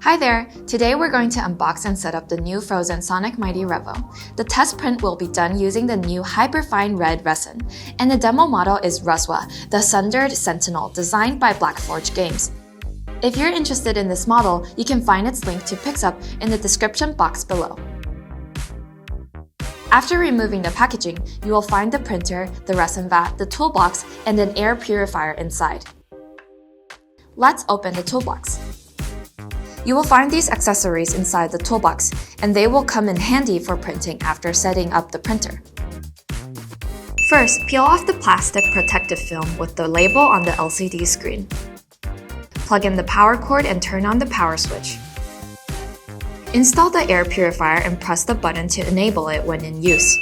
Hi there! Today we're going to unbox and set up the new Phrozen Sonic Mighty Revo. The test print will be done using the new hyperfine red resin, and the demo model is Ruswa, the Sundered Sentinel designed by Blackforge Games. If you're interested in this model, you can find its link to picks up in the description box below. After removing the packaging, you will find the printer, the resin vat, the toolbox, and an air purifier inside. Let's open the toolbox. You will find these accessories inside the toolbox, and they will come in handy for printing after setting up the printer. First, peel off the plastic protective film with the label on the LCD screen. Plug in the power cord and turn on the power switch. Install the air purifier and press the button to enable it when in use.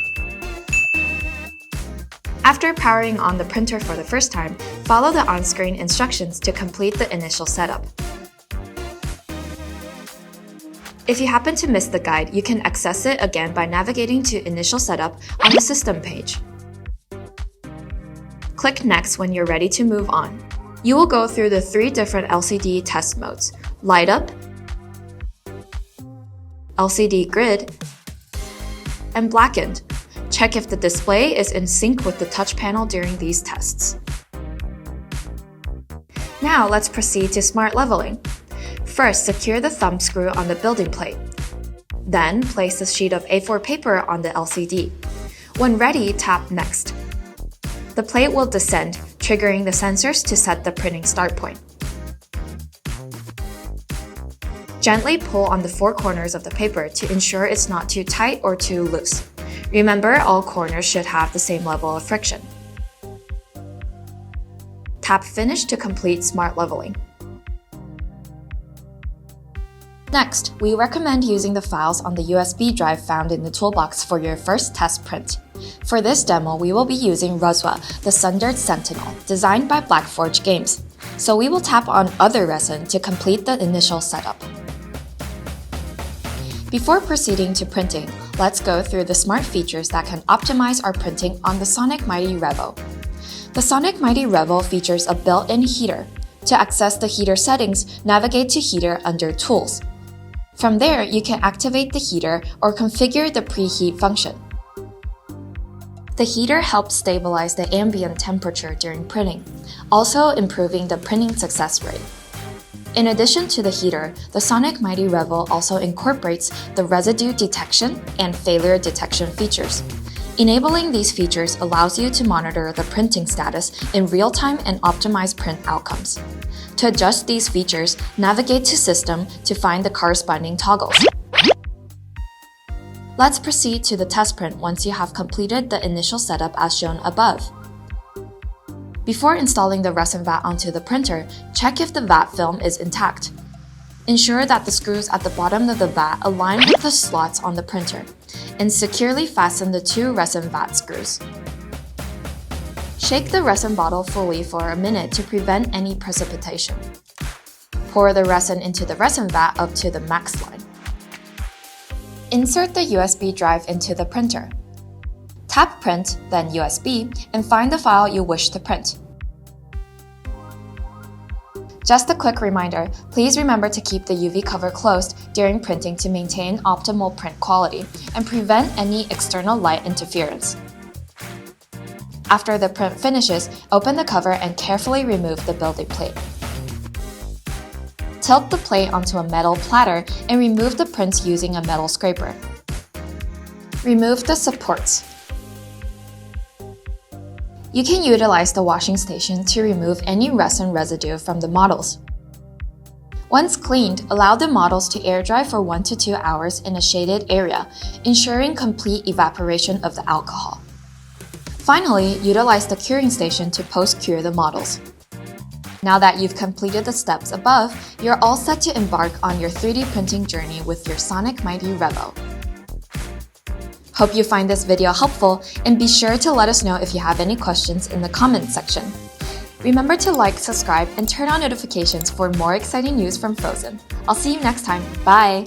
After powering on the printer for the first time, follow the on-screen instructions to complete the initial setup. If you happen to miss the guide, you can access it again by navigating to Initial Setup on the System page. Click Next when you're ready to move on. You will go through the 3 different LCD test modes: Light Up, LCD Grid, and Blackened. Check if the display is in sync with the touch panel during these tests. Now let's proceed to Smart Leveling. First, secure the thumb screw on the building plate. Then, place a sheet of A4 paper on the LCD. When ready, tap Next. The plate will descend, triggering the sensors to set the printing start point. Gently pull on the 4 corners of the paper to ensure it's not too tight or too loose. Remember, all corners should have the same level of friction. Tap Finish to complete Smart Leveling. Next, we recommend using the files on the USB drive found in the toolbox for your first test print. For this demo, we will be using Ruswa, the Sundered Sentinel, designed by Blackforge Games. So we will tap on Other Resin to complete the initial setup. Before proceeding to printing, let's go through the smart features that can optimize our printing on the Sonic Mighty Revo. The Sonic Mighty Revo features a built-in heater. To access the heater settings, navigate to Heater under Tools. From there, you can activate the heater or configure the preheat function. The heater helps stabilize the ambient temperature during printing, also improving the printing success rate. In addition to the heater, the Sonic Mighty Revo also incorporates the residue detection and failure detection features. Enabling these features allows you to monitor the printing status in real time and optimize print outcomes. To adjust these features, navigate to System to find the corresponding toggles. Let's proceed to the test print once you have completed the initial setup as shown above. Before installing the resin vat onto the printer, check if the vat film is intact. Ensure that the screws at the bottom of the vat align with the slots on the printer, and securely fasten the 2 resin vat screws. Shake the resin bottle fully for a minute to prevent any precipitation. Pour the resin into the resin vat up to the max line. Insert the USB drive into the printer. Tap Print, then USB, and find the file you wish to print. Just a quick reminder, please remember to keep the UV cover closed during printing to maintain optimal print quality and prevent any external light interference. After the print finishes, open the cover and carefully remove the building plate. Tilt the plate onto a metal platter and remove the prints using a metal scraper. Remove the supports. You can utilize the washing station to remove any resin residue from the models. Once cleaned, allow the models to air dry for 1 to 2 hours in a shaded area, ensuring complete evaporation of the alcohol. Finally, utilize the curing station to post-cure the models. Now that you've completed the steps above, you're all set to embark on your 3D printing journey with your Sonic Mighty Revo. Hope you find this video helpful, and be sure to let us know if you have any questions in the comments section. Remember to like, subscribe, and turn on notifications for more exciting news from Phrozen. I'll see you next time. Bye!